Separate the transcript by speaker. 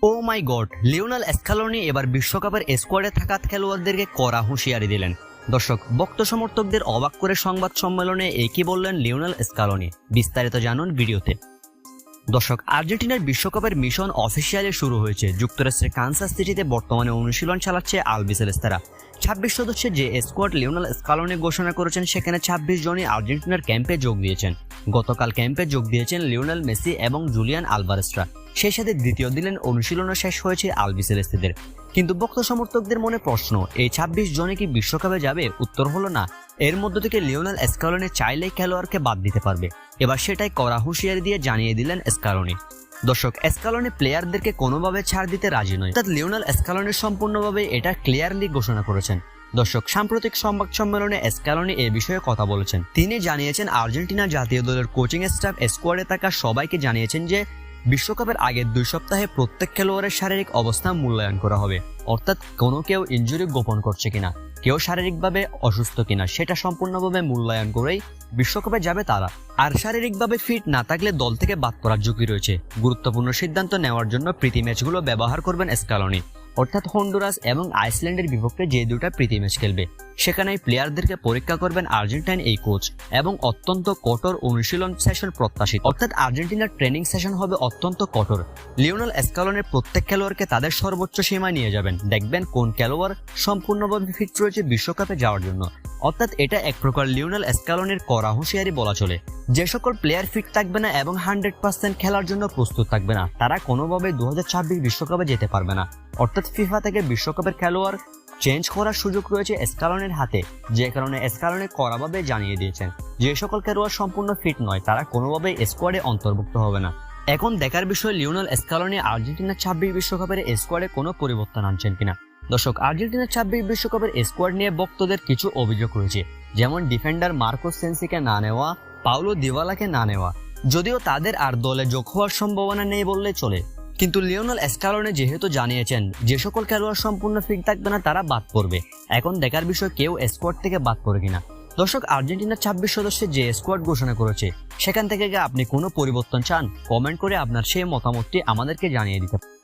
Speaker 1: ও মাই god, Lionel Scaloni এবার বিশ্বকাপের স্কোয়াডে থাকা খেলোয়াড়দেরকে কড়া হুঁশিয়ারি দিলেন। দর্শক, ভক্ত সমর্থকদের অবাক করে সংবাদ সম্মেলনে একই বললেন লিওনেল স্ক্যালোনি। বিস্তারিত জানুন ভিডিওতে। দর্শক, আর্জেন্টিনার বিশ্বকাপের মিশন অফিসিয়ালি শুরু হয়েছে। যুক্তরাষ্ট্রের কানসাস সিটিতে বর্তমানে অনুশীলন চালাচ্ছে আলবিসেলেস্তারা। 26 সদস্যের যে স্কোয়াড লিওনেল স্ক্যালোনি ঘোষণা করেছেন, সেখানে 26 জনই আর্জেন্টিনার ক্যাম্পে যোগ দিয়েছেন। গতকাল ক্যাম্পে যোগ দিয়েছেন লিওনেল মেসি এবং জুলিয়ান আলভারেজরা। সেই সাথে দ্বিতীয় দিনের অনুশীলনও শেষ হয়েছে আলবিসেলেস্তাদের। কিন্তু ভক্ত সমর্থকদের মনে প্রশ্ন, এই 26 জনে কি বিশ্বকাপে যাবে? উত্তর হলো না। এর মধ্য থেকে লিওনেল স্ক্যালোনি চাইলেই খেলোয়াড়কে বাদ দিতে পারবে। এবার সেটাই কড়া হুঁশিয়ারি দিয়ে জানিয়ে দিলেন স্ক্যালোনি। দর্শক, স্ক্যালোনি প্লেয়ারদেরকে কোনোভাবে ছাড় দিতে রাজি নয়। অর্থাৎ লিওনেল স্ক্যালোনি সম্পূর্ণভাবে এটা ক্লিয়ারলি ঘোষণা করেছেন। দর্শক, সাম্প্রতিক সংবাদ সম্মেলনে স্ক্যালোনি এ বিষয়ে কথা বলেছেন। তিনি জানিয়েছেন, আর্জেন্টিনা জাতীয় দলের কোচিং স্টাফ স্কোয়াডে থাকা সবাইকে জানিয়েছেন যে বিশ্বকাপের আগের 2 সপ্তাহে প্রত্যেক খেলোয়াড়ের শারীরিক অবস্থা মূল্যায়ন করা হবে। অর্থাৎ কোনো কেউ ইনজুরি গোপন করছে কিনা, কেউ শারীরিকভাবে অসুস্থ কিনা, সেটা সম্পূর্ণভাবে মূল্যায়ন করেই বিশ্বকাপে যাবে তারা। আর শারীরিকভাবে ফিট না থাকলে দল থেকে বাদ পড়ার ঝুঁকি রয়েছে। গুরুত্বপূর্ণ সিদ্ধান্ত নেওয়ার জন্য প্রীতি ম্যাচগুলো ব্যবহার করবেন স্ক্যালোনি। অর্থাৎ হন্ডুরাস এবং আইসল্যান্ডের বিপক্ষে যে 2টা প্রীতি ম্যাচ খেলবে, সেখানেই প্লেয়ারদেরকে পরীক্ষা করবেন আর্জেন্টাইন এই কোচ এবং অত্যন্ত কঠোর অনুশীলন সেশন প্রত্যাশিত। অর্থাৎ আর্জেন্টিনার ট্রেনিং সেশন হবে অত্যন্ত কঠোর। লিওনেল স্ক্যালোনির প্রত্যেক খেলোয়াড়কে তাদের সর্বোচ্চ সীমায় নিয়ে যাবেন। দেখবেন কোন খেলোয়াড় সম্পূর্ণভাবে ফিট রয়েছে বিশ্বকাপে যাওয়ার জন্য। অর্থাৎ এটা এক প্রকার লিওনেল স্ক্যালোনির কড়া হুঁশিয়ারি বলা চলে। যে সকল প্লেয়ার ফিট থাকবে না এবং 100% খেলার জন্য প্রস্তুত থাকবে না, তারা কোনোভাবে 2026 বিশ্বকাপে যেতে পারবে না। অর্থাৎ ফিফা থেকে বিশ্বকাপের খেলোয়াড় চেঞ্জ করার সুযোগ রয়েছে স্ক্যালোনির হাতে। যে কারণে স্ক্যালোনি কড়াভাবে জানিয়ে দিয়েছেন, যে সকল খেলোয়াড় সম্পূর্ণ ফিট নয় তারা কোনোভাবেই স্কোয়াডে অন্তর্ভুক্ত হবে না। এখন দেখার বিষয় লিওনেল স্ক্যালোনি আর্জেন্টিনার 26 বিশ্বকাপের স্কোয়াডে কোনো পরিবর্তন আনছেন কিনা। দর্শক, আর্জেন্টিনার 26 বিশ্বকাপের স্কোয়াড নিয়ে ভক্তদের কিছু অভিযোগ রয়েছে, যেমন ডিফেন্ডার মার্কোস সেন্সিকে না নেওয়া, পাউলো দিবালাকে না নেওয়া। যদিও তাদের আর দলে যোগ হওয়ার সম্ভাবনা নেই বললে চলে, কিন্তু লিওনেল স্ক্যালোনি যেহেতু জানিয়েছেন যে সকল খেলোয়াড় সম্পূর্ণ ফিট থাকবে না তারা বাদ পড়বে। এখন দেখার বিষয় কেউ স্কোয়াড থেকে বাদ পড়ে কিনা। দর্শক, আর্জেন্টিনার 26 সদস্যের যে স্কোয়াড ঘোষণা করেছে, সেখান থেকে আপনি কোনো পরিবর্তন চান? কমেন্ট করে আপনার সেই মতামতটি আমাদেরকে জানিয়ে দিতে পারেন।